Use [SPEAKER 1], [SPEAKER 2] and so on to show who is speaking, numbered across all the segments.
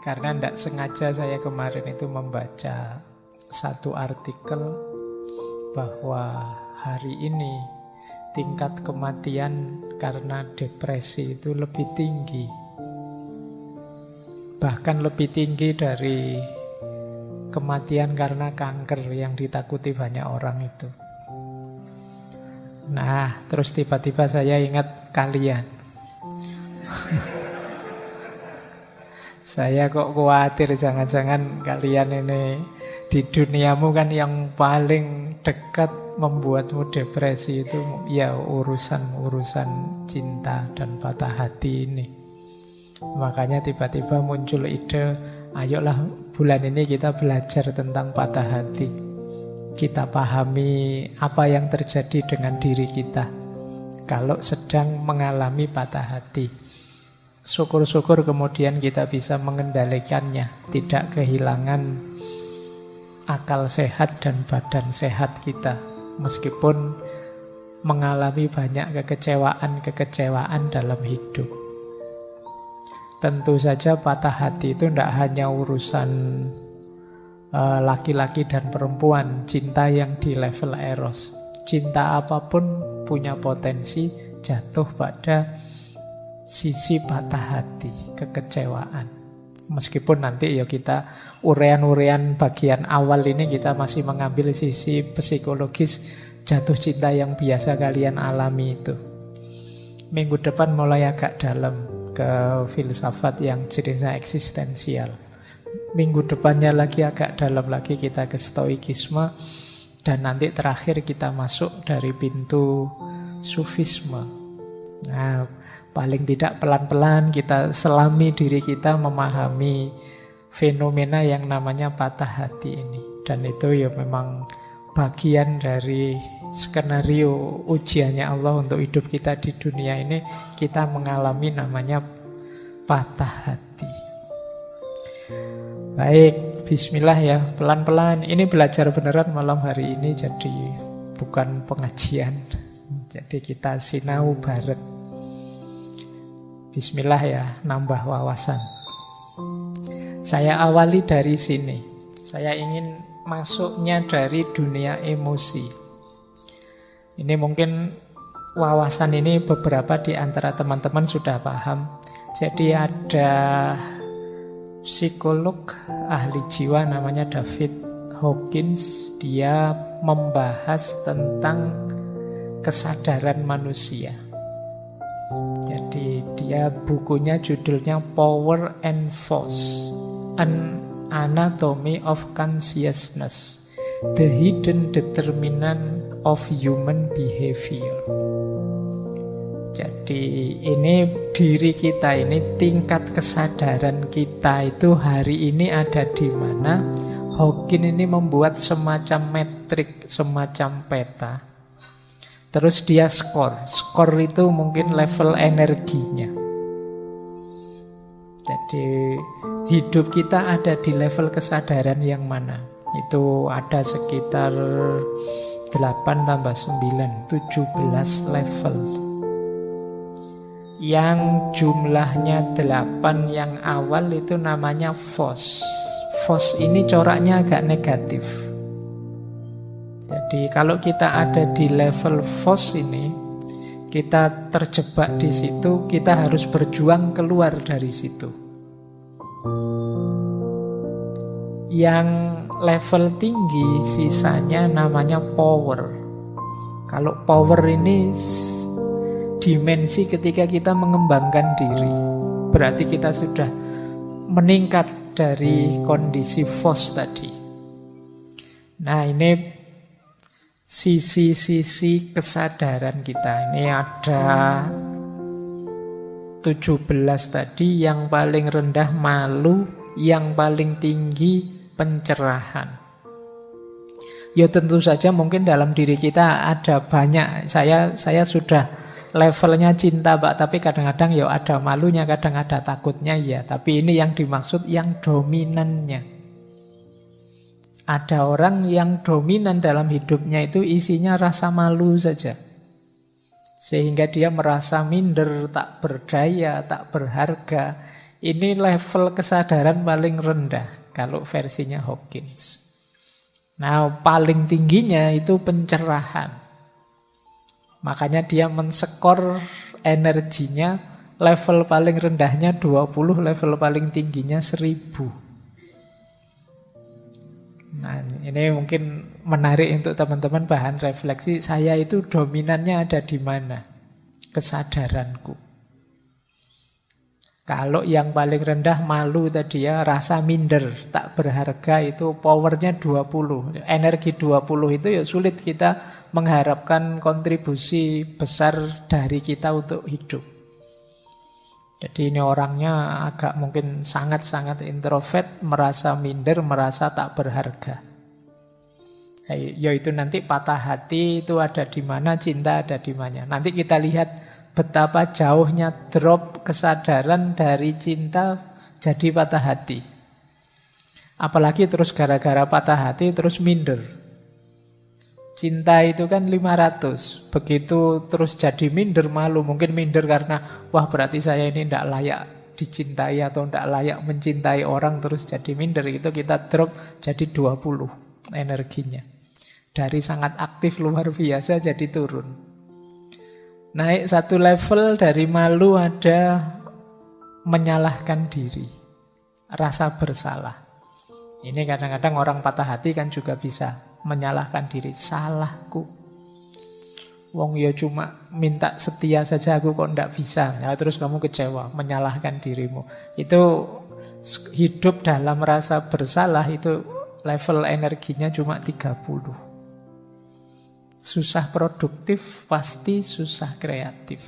[SPEAKER 1] Karena tidak sengaja saya kemarin itu membaca satu artikel bahwa hari ini tingkat kematian karena depresi itu lebih tinggi. Bahkan lebih tinggi dari kematian karena kanker yang ditakuti banyak orang itu. Nah, terus tiba-tiba saya ingat kalian. Saya kok khawatir jangan-jangan kalian ini di duniamu kan yang paling dekat membuatmu depresi itu ya urusan-urusan cinta dan patah hati ini. Makanya tiba-tiba muncul ide, ayolah bulan ini kita belajar tentang patah hati. Kita pahami apa yang terjadi dengan diri kita kalau sedang mengalami patah hati. Syukur-syukur kemudian kita bisa mengendalikannya, tidak kehilangan akal sehat dan badan sehat kita, meskipun mengalami banyak kekecewaan dalam hidup. Tentu saja patah hati itu tidak hanya urusan laki-laki dan perempuan, cinta yang di level eros. Cinta apapun punya potensi jatuh pada sisi patah hati, kekecewaan. Meskipun nanti ya kita urean-urean bagian awal ini kita masih mengambil sisi psikologis jatuh cinta yang biasa kalian alami itu. Minggu depan mulai agak dalam ke filsafat yang jenisnya eksistensial. Minggu depannya lagi agak dalam lagi kita ke stoikisme. Dan nanti terakhir kita masuk dari pintu sufisme. Nah, paling tidak pelan-pelan kita selami diri kita memahami fenomena yang namanya patah hati ini. Dan itu ya memang bagian dari skenario ujiannya Allah untuk hidup kita di dunia ini. Kita mengalami namanya patah hati. Baik, bismillah ya, pelan-pelan. Ini belajar beneran malam hari ini, jadi bukan pengajian. Jadi kita sinau bareng. Bismillah ya, nambah wawasan. Saya awali dari sini. Saya ingin masuknya dari dunia emosi. Ini mungkin wawasan ini beberapa di antara teman-teman sudah paham. Jadi ada psikolog ahli jiwa namanya David Hawkins. Dia membahas tentang kesadaran manusia. Jadi dia bukunya judulnya Power and Force, An Anatomy of Consciousness, The Hidden Determinant of Human Behavior. Jadi ini diri kita ini, tingkat kesadaran kita itu hari ini ada di mana. Hawkins ini membuat semacam metrik, semacam peta. Terus dia skor itu mungkin level energinya. Jadi hidup kita ada di level kesadaran yang mana? Itu ada sekitar 8 tambah 9, 17 level. Yang jumlahnya 8 yang awal itu namanya force. Force ini coraknya agak negatif. Jadi kalau kita ada di level force ini, kita terjebak di situ, kita harus berjuang keluar dari situ. Yang level tinggi sisanya namanya power. Kalau power ini dimensi ketika kita mengembangkan diri, berarti kita sudah meningkat dari kondisi force tadi. Nah, ini sisi-sisi kesadaran kita. Ini ada 17 tadi. Yang paling rendah malu, yang paling tinggi pencerahan. Ya tentu saja mungkin dalam diri kita ada banyak. Saya sudah levelnya cinta, Pak, tapi kadang-kadang ya ada malunya, kadang ada takutnya ya. Tapi ini yang dimaksud yang dominannya. Ada orang yang dominan dalam hidupnya itu isinya rasa malu saja. Sehingga dia merasa minder, tak berdaya, tak berharga. Ini level kesadaran paling rendah kalau versinya Hawkins. Nah, paling tingginya itu pencerahan. Makanya dia menskor energinya, level paling rendahnya 20, level paling tingginya 1000. Nah, ini mungkin menarik untuk teman-teman bahan refleksi. Saya itu dominannya ada di mana? Kesadaranku. Kalau yang paling rendah malu tadi ya, rasa minder, tak berharga, itu powernya 20. Energi 20 itu ya sulit kita mengharapkan kontribusi besar dari kita untuk hidup. Jadi ini orangnya agak mungkin sangat-sangat introvert, merasa minder, merasa tak berharga. Yaitu nanti patah hati itu ada di mana, cinta ada di mana. Nanti kita lihat betapa jauhnya drop kesadaran dari cinta jadi patah hati. Apalagi terus gara-gara patah hati terus minder. Cinta itu kan 500. Begitu terus jadi minder, malu. Mungkin minder karena wah berarti saya ini tidak layak dicintai atau tidak layak mencintai orang, terus jadi minder. Itu kita drop jadi 20 energinya. Dari sangat aktif luar biasa jadi turun. Naik satu level dari malu ada menyalahkan diri, rasa bersalah. Ini kadang-kadang orang patah hati kan juga bisa menyalahkan diri. Salahku, wong ya cuma minta setia saja aku kok ndak bisa. Ya, terus kamu kecewa, menyalahkan dirimu. Itu hidup dalam rasa bersalah, itu level energinya cuma 30. Susah produktif, pasti susah kreatif.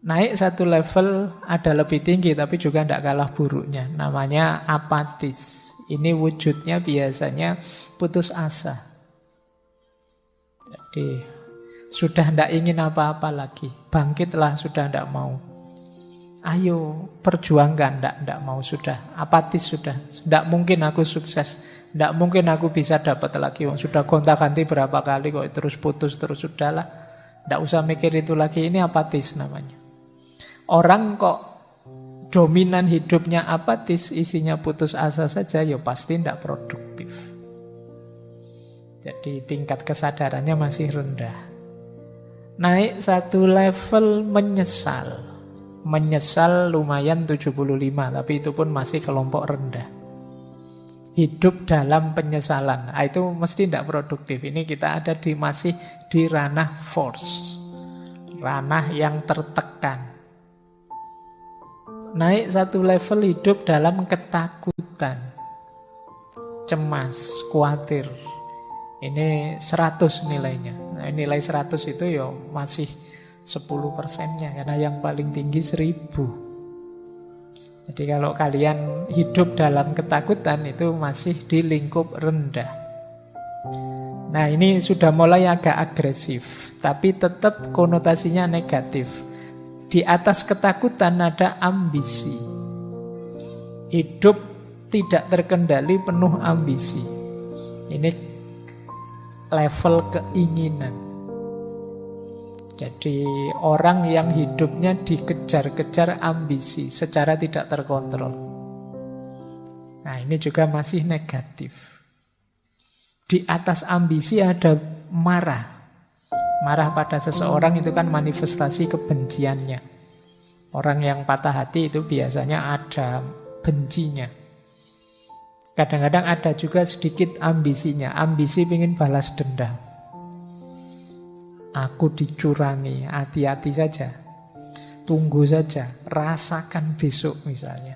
[SPEAKER 1] Naik satu level ada lebih tinggi, tapi juga tidak kalah buruknya. Namanya apatis. Ini wujudnya biasanya putus asa. Jadi sudah tidak ingin apa-apa lagi. Bangkitlah, sudah tidak mau. Ayo perjuangkan, tidak mau, sudah apatis, sudah tidak mungkin aku sukses, tidak mungkin aku bisa dapat lagi, sudah gonta-ganti berapa kali kok terus putus terus, sudahlah, tidak usah mikir itu lagi. Ini apatis namanya. Orang kok dominan hidupnya apatis, isinya putus asa saja, ya pasti tidak produktif. Jadi tingkat kesadarannya masih rendah. Naik satu level menyesal. Menyesal lumayan 75, tapi itu pun masih kelompok rendah. Hidup dalam penyesalan, itu mesti tidak produktif. Ini kita ada masih di ranah force, ranah yang tertekan. Naik satu level hidup dalam ketakutan, cemas, khawatir. Ini 100 nilainya. Nah, nilai 100 itu ya masih 10%-nya, karena yang paling tinggi 1000. Jadi kalau kalian hidup dalam ketakutan itu masih di lingkup rendah. Nah, ini sudah mulai agak agresif, tapi tetap konotasinya negatif. Di atas ketakutan ada ambisi. Hidup tidak terkendali, penuh ambisi. Ini level keinginan. Jadi orang yang hidupnya dikejar-kejar ambisi secara tidak terkontrol. Nah, ini juga masih negatif. Di atas ambisi ada marah. Marah pada seseorang itu kan manifestasi kebenciannya. Orang yang patah hati itu biasanya ada bencinya. Kadang-kadang ada juga sedikit ambisinya. Ambisi ingin balas dendam. Aku dicurangi, hati-hati saja. Tunggu saja, rasakan besok misalnya.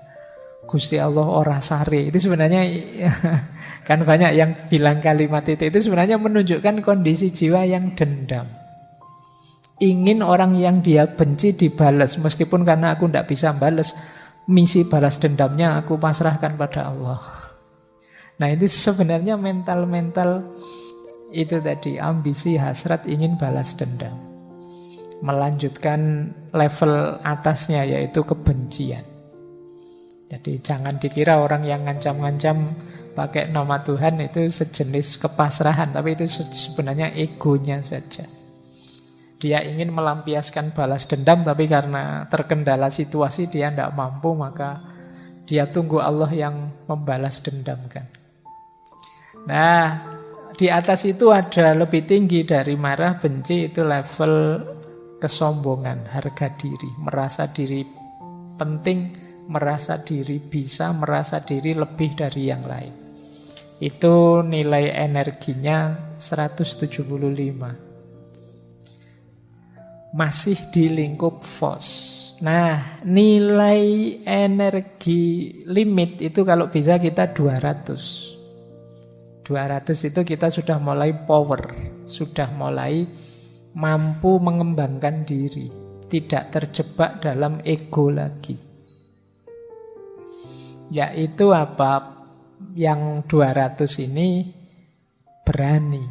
[SPEAKER 1] Gusti Allah ora sare. Itu sebenarnya kan banyak yang bilang kalimat itu sebenarnya menunjukkan kondisi jiwa yang dendam. Ingin orang yang dia benci dibalas, meskipun karena aku tidak bisa balas, misi balas dendamnya aku pasrahkan pada Allah. Nah, ini sebenarnya mental-mental itu tadi, ambisi, hasrat, ingin balas dendam. Melanjutkan level atasnya yaitu kebencian. Jadi jangan dikira orang yang ngancam-ngancam pakai nama Tuhan itu sejenis kepasrahan, tapi itu sebenarnya egonya saja. Dia ingin melampiaskan balas dendam, tapi karena terkendala situasi dia tidak mampu, maka dia tunggu Allah yang membalas dendam kan. Nah, di atas itu ada lebih tinggi dari marah, benci, itu level kesombongan, harga diri, merasa diri penting, merasa diri bisa, merasa diri lebih dari yang lain. Itu nilai energinya 175. Masih di lingkup FOS. Nah, nilai energi limit itu kalau bisa kita 200. 200 itu kita sudah mulai power, sudah mulai mampu mengembangkan diri, tidak terjebak dalam ego lagi. Yaitu apa? Yang 200 ini berani.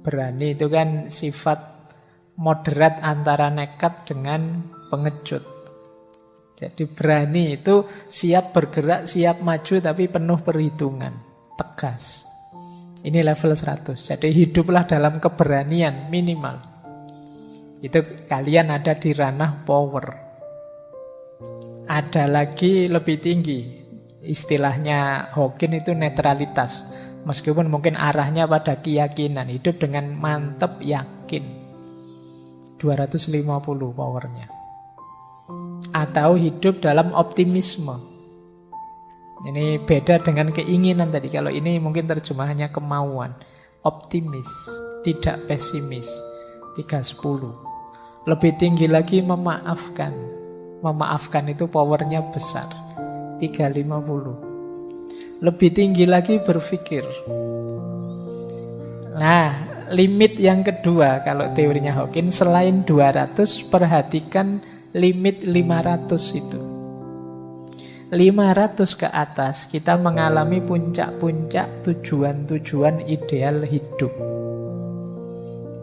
[SPEAKER 1] Berani itu kan sifat moderat antara nekat dengan pengecut. Jadi berani itu siap bergerak, siap maju, tapi penuh perhitungan, tegas. Ini level 100. Jadi hiduplah dalam keberanian minimal. Itu kalian ada di ranah power. Ada lagi lebih tinggi. Istilahnya Hawking itu netralitas. Meskipun mungkin arahnya pada keyakinan. Hidup dengan mantap yakin. 250 powernya. Atau hidup dalam optimisme. Ini beda dengan keinginan tadi. Kalau ini mungkin terjemahannya kemauan. Optimis, tidak pesimis. 310. Lebih tinggi lagi memaafkan. Memaafkan itu powernya besar. 350. Lebih tinggi lagi berpikir. Nah, limit yang kedua kalau teorinya Hawking, selain 200, perhatikan limit 500 itu. 500 ke atas kita mengalami puncak-puncak tujuan-tujuan ideal hidup.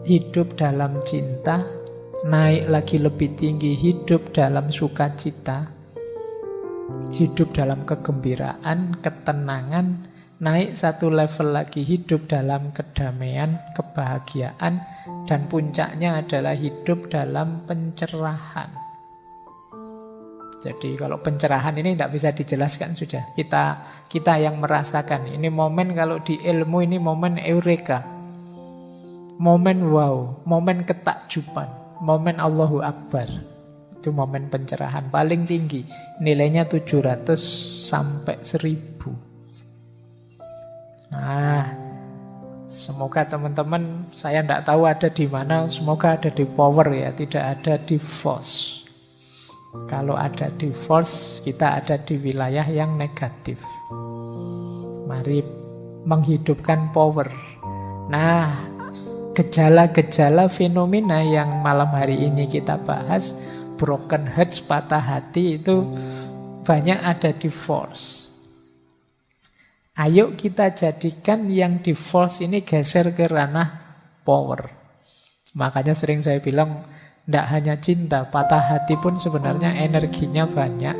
[SPEAKER 1] Hidup dalam cinta, naik lagi lebih tinggi hidup dalam sukacita, hidup dalam kegembiraan, ketenangan, naik satu level lagi hidup dalam kedamaian, kebahagiaan, dan puncaknya adalah hidup dalam pencerahan. Jadi kalau pencerahan ini tidak bisa dijelaskan sudah. Kita yang merasakan. Ini momen kalau di ilmu ini momen eureka. Momen wow, momen ketakjuban, momen Allahu Akbar. Itu momen pencerahan paling tinggi. Nilainya 700 sampai 1000. Nah, semoga teman-teman, saya tidak tahu ada di mana, semoga ada di power ya, tidak ada di force. Kalau ada di force, kita ada di wilayah yang negatif. Mari menghidupkan power. Nah, gejala-gejala fenomena yang malam hari ini kita bahas, broken hearts, patah hati, itu banyak ada di force. Ayo kita jadikan yang di force ini geser ke ranah power. Makanya sering saya bilang, tidak hanya cinta, patah hati pun sebenarnya energinya banyak.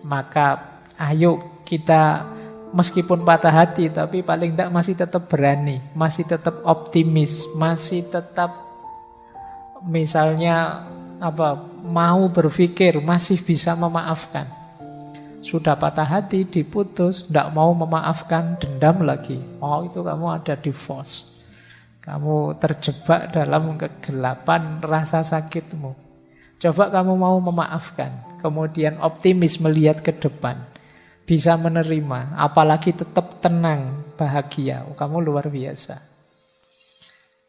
[SPEAKER 1] Maka ayo kita meskipun patah hati, tapi paling tidak masih tetap berani, masih tetap optimis, masih tetap misalnya mau berpikir, masih bisa memaafkan. Sudah patah hati, diputus, tidak mau memaafkan, dendam lagi. Oh, itu kamu ada di force. Kamu terjebak dalam kegelapan rasa sakitmu. Coba kamu mau memaafkan, kemudian optimis melihat ke depan, bisa menerima, apalagi tetap tenang, bahagia. Oh, kamu luar biasa.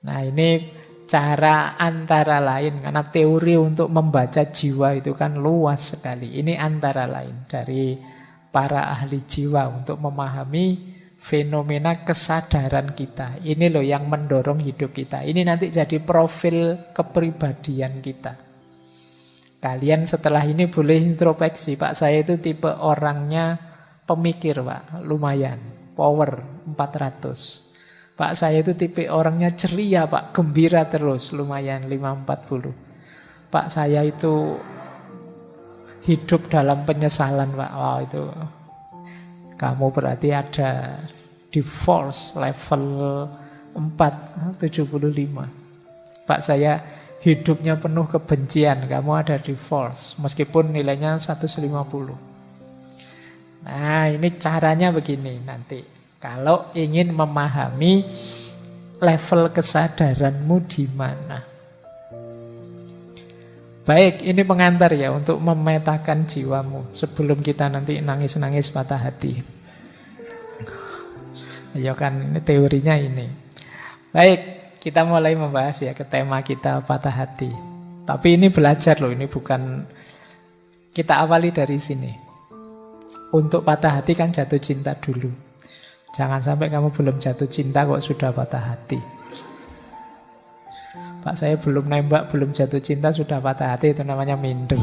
[SPEAKER 1] Nah, ini cara antara lain, karena teori untuk membaca jiwa itu kan luas sekali. Ini antara lain dari para ahli jiwa untuk memahami fenomena kesadaran kita. Ini loh yang mendorong hidup kita. Ini nanti jadi profil kepribadian kita. Kalian setelah ini boleh introspeksi. Pak, saya itu tipe orangnya pemikir, Pak. Lumayan. Power 400. Pak, saya itu tipe orangnya ceria, Pak. Gembira terus, lumayan 540. Pak, saya itu hidup dalam penyesalan, Pak. Wow, itu kamu berarti ada di force level 475. Pak saya hidupnya penuh kebencian, kamu ada divorce, meskipun nilainya 150. Nah, ini caranya begini nanti. Kalau ingin memahami level kesadaranmu di mana. Baik, ini pengantar ya untuk memetakan jiwamu sebelum kita nanti nangis-nangis patah hati. Ya kan, ini teorinya ini. Baik, kita mulai membahas ya ke tema kita patah hati. Tapi ini belajar loh, ini bukan, kita awali dari sini. Untuk patah hati kan jatuh cinta dulu. Jangan sampai kamu belum jatuh cinta kok sudah patah hati. Pak saya belum nembak, belum jatuh cinta sudah patah hati, itu namanya minder.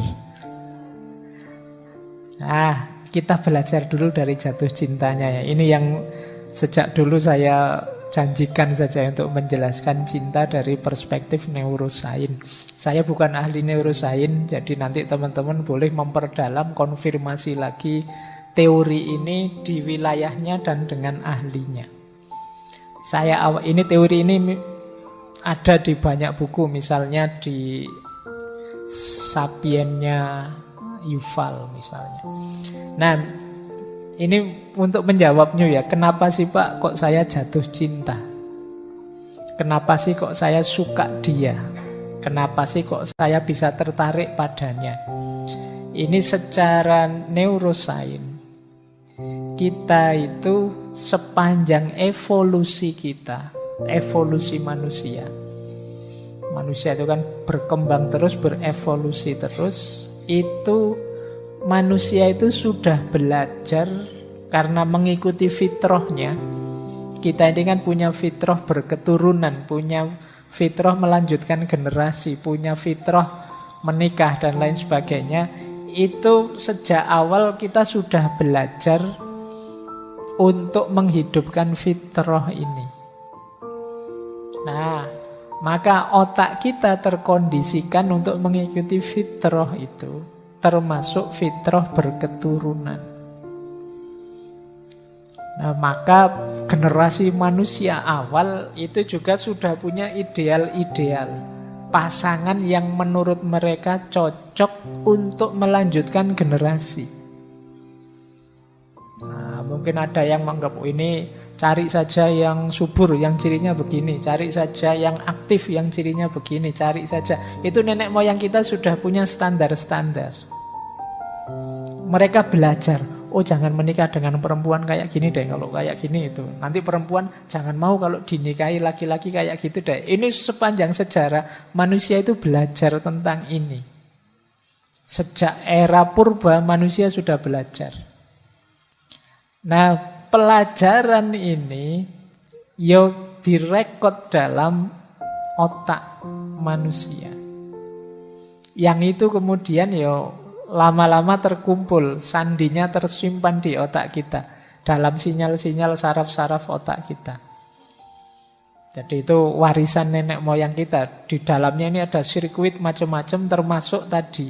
[SPEAKER 1] Nah, kita belajar dulu dari jatuh cintanya ya. Ini yang sejak dulu saya janjikan saja untuk menjelaskan cinta dari perspektif neurosains. Saya bukan ahli neurosains, jadi nanti teman-teman boleh memperdalam, konfirmasi lagi teori ini di wilayahnya dan dengan ahlinya. Ini teori ini ada di banyak buku, misalnya di Sapiennya Yuval misalnya. Nah, ini untuk menjawabnya ya, kenapa sih Pak kok saya jatuh cinta? Kenapa sih kok saya suka dia? Kenapa sih kok saya bisa tertarik padanya? Ini secara neurosains, kita itu sepanjang evolusi kita, evolusi manusia. Manusia itu kan berkembang terus, berevolusi terus. Itu manusia itu sudah belajar karena mengikuti fitrahnya. Kita ini kan punya fitrah berketurunan, punya fitrah melanjutkan generasi, punya fitrah menikah dan lain sebagainya. Itu sejak awal kita sudah belajar untuk menghidupkan fitrah ini. Nah, maka otak kita terkondisikan untuk mengikuti fitrah itu, termasuk fitrah berketurunan. Nah, maka generasi manusia awal itu juga sudah punya ideal-ideal pasangan yang menurut mereka cocok untuk melanjutkan generasi. Nah, mungkin ada yang menganggap ini cari saja yang subur, yang cirinya begini, cari saja yang aktif, yang cirinya begini, cari saja. Itu nenek moyang kita sudah punya standar-standar. Mereka belajar, oh jangan menikah dengan perempuan kayak gini deh, kalau kayak gini itu. Nanti perempuan jangan mau kalau dinikahi laki-laki kayak gitu deh. Ini sepanjang sejarah manusia itu belajar tentang ini. Sejak era purba manusia sudah belajar. Nah, pelajaran ini yo direkod dalam otak manusia. Yang itu kemudian yo lama-lama terkumpul, sandinya tersimpan di otak kita, dalam sinyal-sinyal saraf-saraf otak kita. Jadi itu warisan nenek moyang kita. Di dalamnya ini ada sirkuit macam-macam, termasuk tadi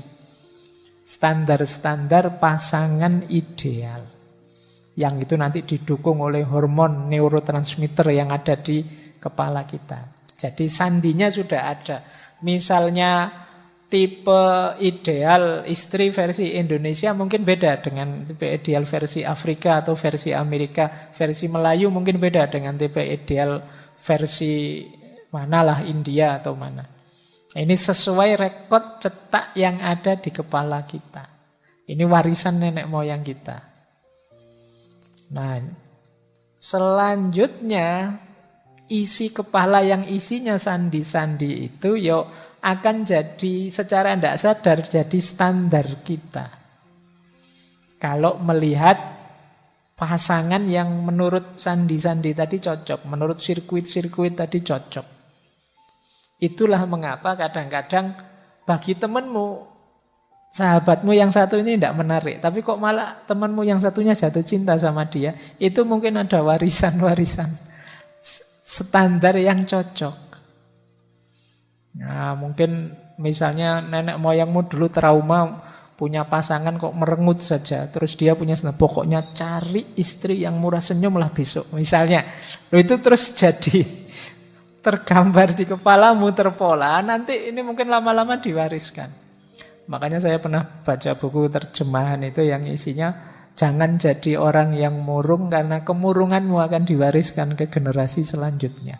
[SPEAKER 1] standar-standar pasangan ideal. Yang itu nanti didukung oleh hormon neurotransmitter yang ada di kepala kita. Jadi sandinya sudah ada. Misalnya tipe ideal istri versi Indonesia mungkin beda dengan tipe ideal versi Afrika atau versi Amerika. Versi Melayu mungkin beda dengan tipe ideal versi manalah, India atau mana. Ini sesuai rekod cetak yang ada di kepala kita. Ini warisan nenek moyang kita. Nah, selanjutnya isi kepala yang isinya sandi-sandi itu yo akan jadi secara tidak sadar jadi standar kita. Kalau melihat pasangan yang menurut sandi-sandi tadi cocok, menurut sirkuit-sirkuit tadi cocok. Itulah mengapa kadang-kadang bagi temanmu, sahabatmu yang satu ini tidak menarik, tapi kok malah temanmu yang satunya jatuh cinta sama dia, itu mungkin ada warisan-warisan standar yang cocok. Nah, mungkin misalnya nenek moyangmu dulu trauma punya pasangan kok merengut saja, terus dia punya pokoknya cari istri yang murah senyum lah besok misalnya. Itu terus jadi tergambar di kepalamu, terpola, nanti ini mungkin lama-lama diwariskan. Makanya saya pernah baca buku terjemahan itu yang isinya, jangan jadi orang yang murung karena kemurunganmu akan diwariskan ke generasi selanjutnya.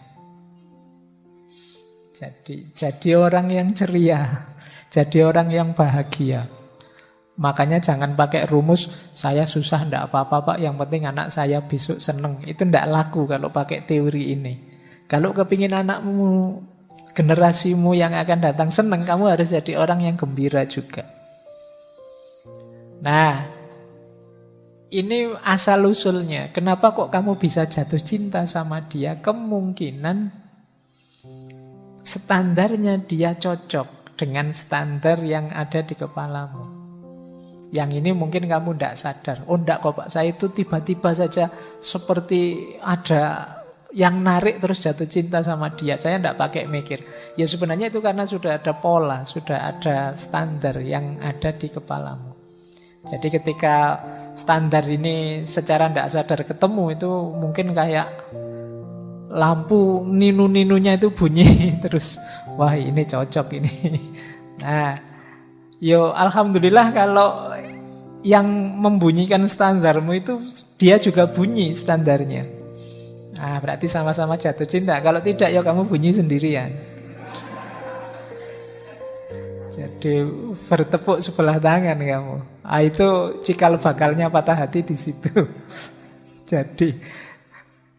[SPEAKER 1] Jadi orang yang ceria, jadi orang yang bahagia. Makanya jangan pakai rumus, saya susah ndak apa-apa Pak, yang penting anak saya besok seneng. Itu ndak laku kalau pakai teori ini. Kalau kepingin anakmu, generasimu yang akan datang seneng, kamu harus jadi orang yang gembira juga. Nah, ini asal-usulnya. Kenapa kok kamu bisa jatuh cinta sama dia? Kemungkinan standarnya dia cocok dengan standar yang ada di kepalamu. Yang ini mungkin kamu tidak sadar. Oh enggak kok Pak, saya itu tiba-tiba saja seperti ada yang narik terus jatuh cinta sama dia. Saya tidak pakai mikir. Ya sebenarnya itu karena sudah ada pola, sudah ada standar yang ada di kepalamu. Jadi ketika standar ini secara tidak sadar ketemu, itu mungkin kayak lampu ninu-ninunya itu bunyi terus, wah ini cocok ini. Nah, yo alhamdulillah kalau yang membunyikan standarmu itu dia juga bunyi standarnya. Nah, berarti sama-sama jatuh cinta. Kalau tidak ya kamu bunyi sendirian. Jadi bertepuk sebelah tangan kamu. Ah, itu cikal bakalnya patah hati di situ. Jadi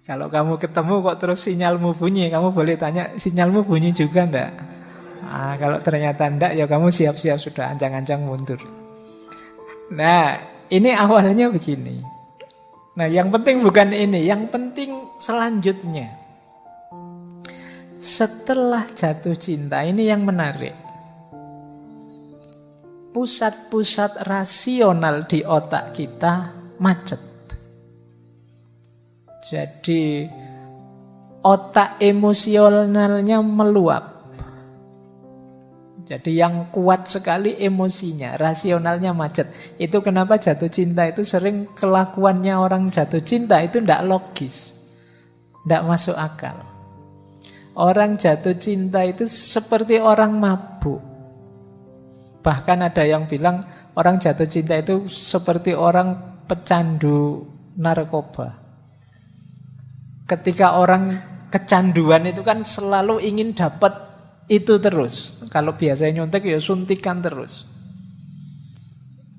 [SPEAKER 1] kalau kamu ketemu kok terus sinyalmu bunyi, kamu boleh tanya, sinyalmu bunyi juga enggak? Nah, kalau ternyata enggak, ya kamu siap-siap sudah ancang-ancang mundur. Nah, ini awalnya begini. Nah, yang penting bukan ini, yang penting selanjutnya. Setelah jatuh cinta, ini yang menarik. Pusat-pusat rasional di otak kita macet. Jadi otak emosionalnya meluap. Jadi yang kuat sekali emosinya, rasionalnya macet. Itu kenapa jatuh cinta itu sering kelakuannya orang jatuh cinta itu tidak logis, tidak masuk akal. Orang jatuh cinta itu seperti orang mabuk. Bahkan ada yang bilang orang jatuh cinta itu seperti orang pecandu narkoba. Ketika orang kecanduan itu kan selalu ingin dapat itu terus. Kalau biasanya nyuntik ya suntikan terus.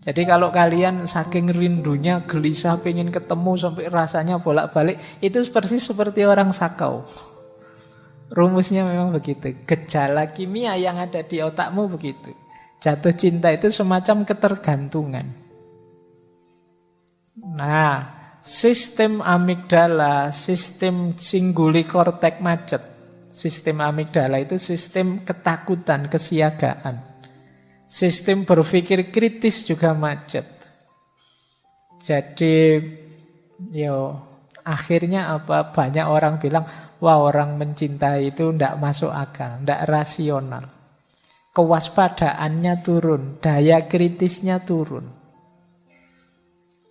[SPEAKER 1] Jadi kalau kalian saking rindunya gelisah pengen ketemu sampai rasanya bolak-balik, itu persis seperti orang sakau. Rumusnya memang begitu. Gejala kimia yang ada di otakmu begitu. Jatuh cinta itu semacam ketergantungan. Nah, sistem amigdala, sistem cinguli kortek macet. Sistem amigdala itu sistem ketakutan, kesiagaan. Sistem berpikir kritis juga macet. Jadi, akhirnya apa? Banyak orang bilang, wah orang mencintai itu tidak masuk akal, tidak rasional. Kewaspadaannya turun, daya kritisnya turun.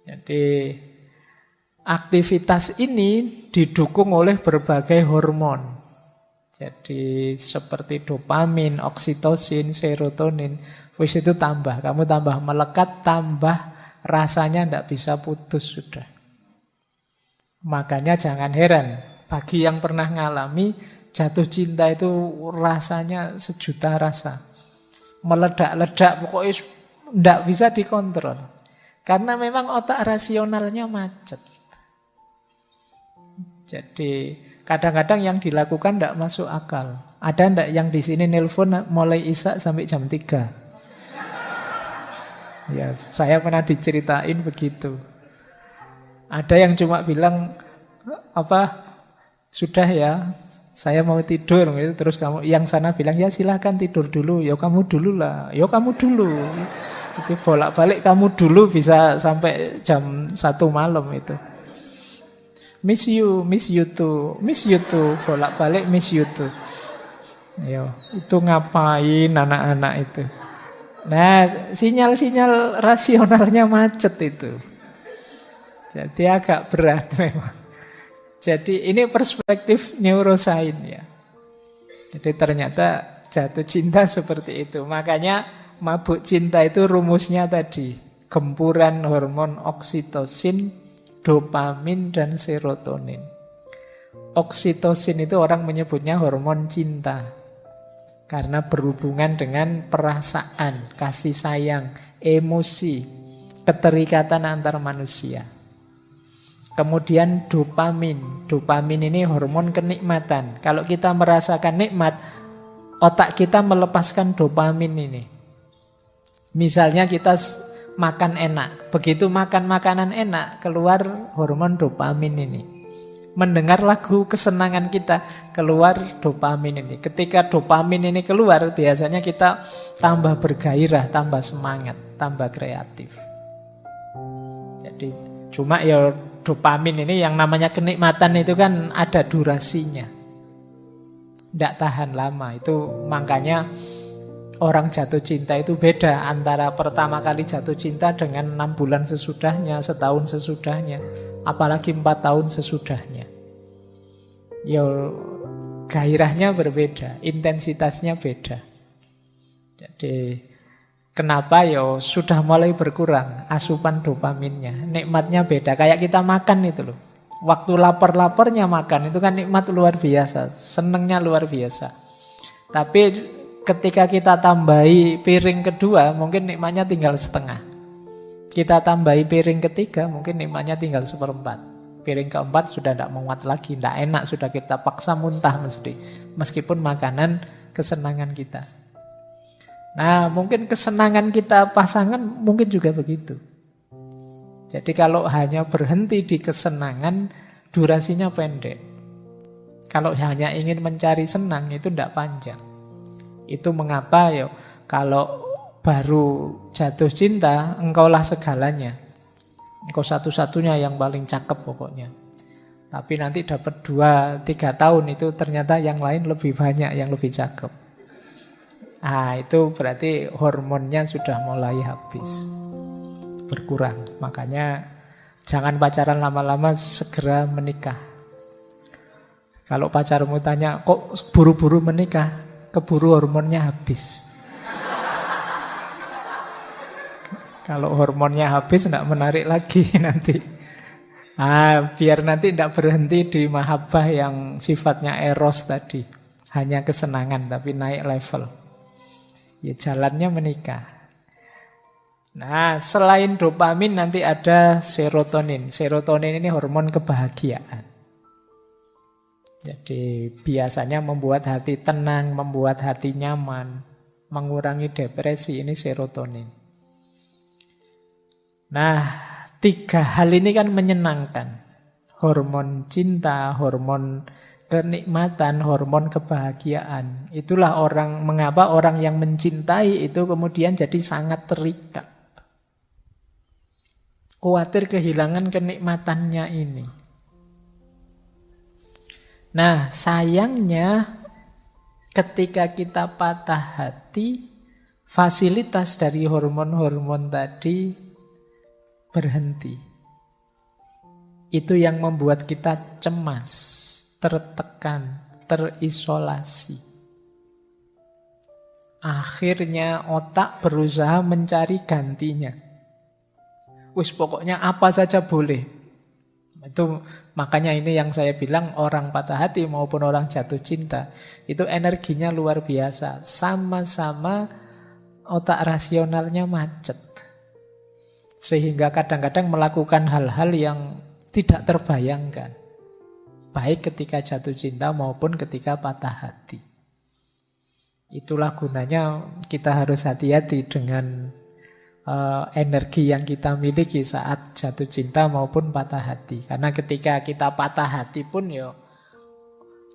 [SPEAKER 1] Jadi aktivitas ini didukung oleh berbagai hormon. Jadi seperti dopamin, oksitosin, serotonin. Wis itu tambah, kamu tambah melekat, tambah rasanya tidak bisa putus sudah. Makanya jangan heran, bagi yang pernah ngalami jatuh cinta itu rasanya sejuta rasa. Meledak-ledak, pokoknya tidak bisa dikontrol. Karena memang otak rasionalnya macet. Jadi kadang-kadang yang dilakukan tidak masuk akal. Ada enggak yang di sini nelpon mulai isya sampai jam 3? Ya, saya pernah diceritain begitu. Ada yang cuma bilang sudah ya, saya mau tidur gitu. Terus yang sana bilang ya silahkan tidur dulu. Ya kamu dulu lah. Ya kamu dulu. Itu bolak-balik kamu dulu bisa sampai jam 1 malam itu. Miss you too, bolak-balik miss you too. Yo, itu ngapain anak-anak itu? Nah, sinyal-sinyal rasionalnya macet itu. Jadi agak berat memang. Jadi ini perspektif neuroscience ya. Jadi ternyata jatuh cinta seperti itu. Makanya mabuk cinta itu rumusnya tadi. Gempuran hormon oksitosin, dopamin, dan serotonin. Oksitosin itu orang menyebutnya hormon cinta. Karena berhubungan dengan perasaan, kasih sayang, emosi, keterikatan antar manusia. Kemudian dopamin. Dopamin ini hormon kenikmatan. Kalau kita merasakan nikmat, otak kita melepaskan dopamin ini. Misalnya kita makan enak. Begitu makan makanan enak, keluar hormon dopamin ini. Mendengar lagu kesenangan kita, keluar dopamin ini. Ketika dopamin ini keluar, biasanya kita tambah bergairah, tambah semangat, tambah kreatif. Jadi cuma ya dopamin ini yang namanya kenikmatan itu kan ada durasinya. Tidak tahan lama. Itu makanya orang jatuh cinta itu beda antara pertama kali jatuh cinta dengan 6 bulan sesudahnya, setahun sesudahnya, apalagi 4 tahun sesudahnya. Ya gairahnya berbeda, intensitasnya beda. Jadi kenapa ya sudah mulai berkurang asupan dopaminnya, nikmatnya beda. Kayak kita makan itu loh. Waktu lapar-laparnya makan itu kan nikmat luar biasa, senengnya luar biasa. Tapi ketika kita tambahi piring kedua, mungkin nikmatnya tinggal setengah. Kita tambahi piring ketiga, mungkin nikmatnya tinggal 1/4. Piring keempat sudah tidak muat lagi, tidak enak, sudah kita paksa muntah mesti. Meskipun makanan kesenangan kita. Nah, mungkin kesenangan kita pasangan mungkin juga begitu. Jadi kalau hanya berhenti di kesenangan, durasinya pendek. Kalau hanya ingin mencari senang, itu tidak panjang. Itu mengapa ya kalau baru jatuh cinta, engkaulah segalanya. Engkau satu-satunya yang paling cakep pokoknya. Tapi nanti dapat 2-3 tahun itu ternyata yang lain lebih banyak yang lebih cakep. Itu berarti hormonnya sudah mulai habis, berkurang. Makanya jangan pacaran lama-lama, segera menikah. Kalau pacarmu tanya, kok buru-buru menikah? Keburu hormonnya habis. Kalau hormonnya habis, tidak menarik lagi nanti. Biar nanti tidak berhenti di mahabbah yang sifatnya eros tadi. Hanya kesenangan, tapi naik level. Ya jalannya menikah. Nah, selain dopamin nanti ada serotonin. Serotonin ini hormon kebahagiaan. Jadi biasanya membuat hati tenang, membuat hati nyaman, mengurangi depresi, ini serotonin. Nah, 3 hal ini kan menyenangkan. Hormon cinta, hormon kenikmatan, hormon kebahagiaan. Itulah mengapa orang yang mencintai itu kemudian jadi sangat terikat. Khawatir kehilangan kenikmatannya ini. Nah, sayangnya ketika kita patah hati, fasilitas dari hormon-hormon tadi berhenti. Itu yang membuat kita cemas, tertekan, terisolasi. Akhirnya otak berusaha mencari gantinya. Pokoknya apa saja boleh. Itu makanya ini yang saya bilang orang patah hati maupun orang jatuh cinta itu energinya luar biasa. Sama-sama otak rasionalnya macet. Sehingga kadang-kadang melakukan hal-hal yang tidak terbayangkan. Baik ketika jatuh cinta maupun ketika patah hati. Itulah gunanya kita harus hati-hati dengan energi yang kita miliki saat jatuh cinta maupun patah hati. Karena ketika kita patah hati pun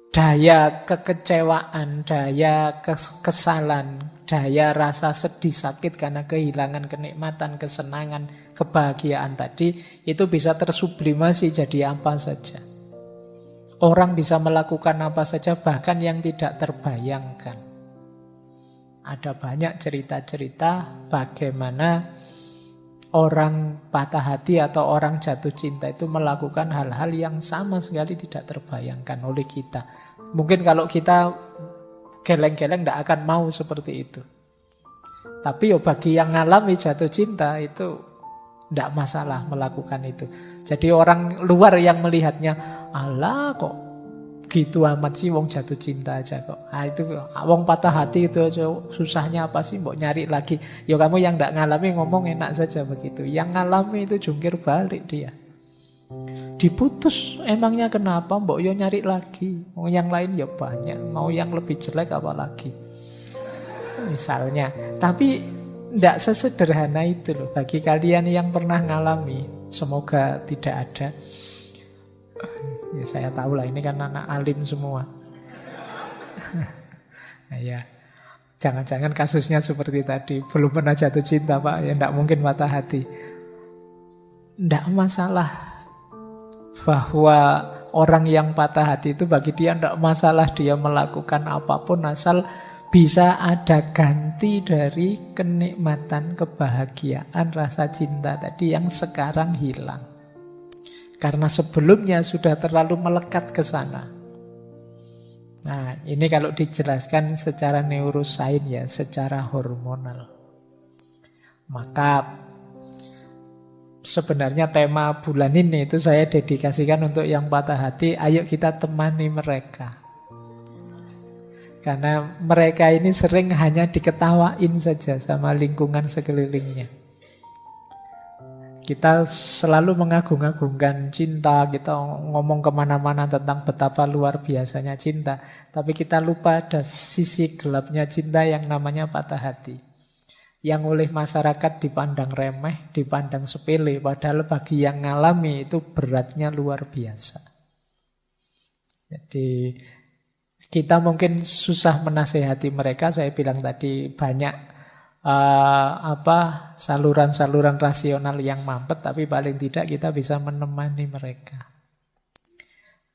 [SPEAKER 1] daya kekecewaan, daya kekesalan, daya rasa sedih sakit karena kehilangan kenikmatan, kesenangan, kebahagiaan tadi itu bisa tersublimasi jadi apa saja. Orang bisa melakukan apa saja bahkan yang tidak terbayangkan. Ada banyak cerita-cerita bagaimana orang patah hati atau orang jatuh cinta itu melakukan hal-hal yang sama sekali tidak terbayangkan oleh kita. Mungkin kalau kita geleng-geleng tidak akan mau seperti itu. Tapi bagi yang ngalami jatuh cinta itu tidak masalah melakukan itu. Jadi orang luar yang melihatnya, alah kok gitu amat sih wong jatuh cinta aja kok. Itu wong patah hati itu aja susahnya apa sih, mbok nyari lagi. Ya kamu yang tidak ngalami ngomong enak saja begitu. Yang ngalami itu jungkir balik dia. Diputus emangnya kenapa, mbok yo nyari lagi. Mau yang lain ya banyak, mau yang lebih jelek apa lagi. Misalnya, tapi tidak sesederhana itu loh. Bagi kalian yang pernah ngalami, semoga tidak ada. Ya saya tahu lah, ini kan anak alim semua. Nah, ya, jangan-jangan kasusnya seperti tadi, belum pernah jatuh cinta Pak, ya tidak mungkin patah hati. Tidak masalah bahwa orang yang patah hati itu bagi dia tidak masalah dia melakukan apapun asal bisa ada ganti dari kenikmatan, kebahagiaan, rasa cinta tadi yang sekarang hilang. Karena sebelumnya sudah terlalu melekat ke sana. Nah, ini kalau dijelaskan secara neurosains ya, secara hormonal. Maka sebenarnya tema bulan ini itu saya dedikasikan untuk yang patah hati, ayo kita temani mereka. Karena mereka ini sering hanya diketawain saja sama lingkungan sekelilingnya. Kita selalu mengagung-agungkan cinta, kita ngomong kemana-mana tentang betapa luar biasanya cinta. Tapi kita lupa ada sisi gelapnya cinta yang namanya patah hati. Yang oleh masyarakat dipandang remeh, dipandang sepele. Padahal bagi yang ngalami itu beratnya luar biasa. Jadi kita mungkin susah menasehati mereka. Saya bilang tadi banyak saluran-saluran rasional yang mampet, tapi paling tidak kita bisa menemani mereka.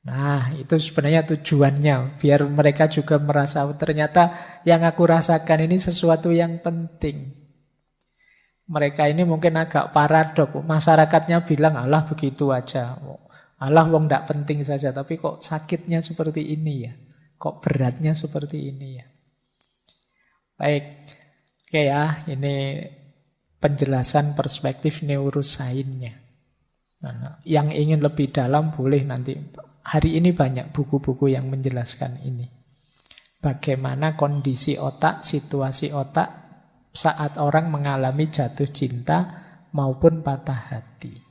[SPEAKER 1] Nah, itu sebenarnya tujuannya, biar mereka juga merasa ternyata yang aku rasakan ini sesuatu yang penting. Mereka ini mungkin agak paradok. Masyarakatnya bilang alah begitu aja, alah wong ndak penting saja, tapi kok sakitnya seperti ini ya. Kok beratnya seperti ini ya. Baik. Oke ya, ini penjelasan perspektif neurosainsnya. Nah, yang ingin lebih dalam boleh nanti. Hari ini banyak buku-buku yang menjelaskan ini. Bagaimana kondisi otak, situasi otak saat orang mengalami jatuh cinta maupun patah hati.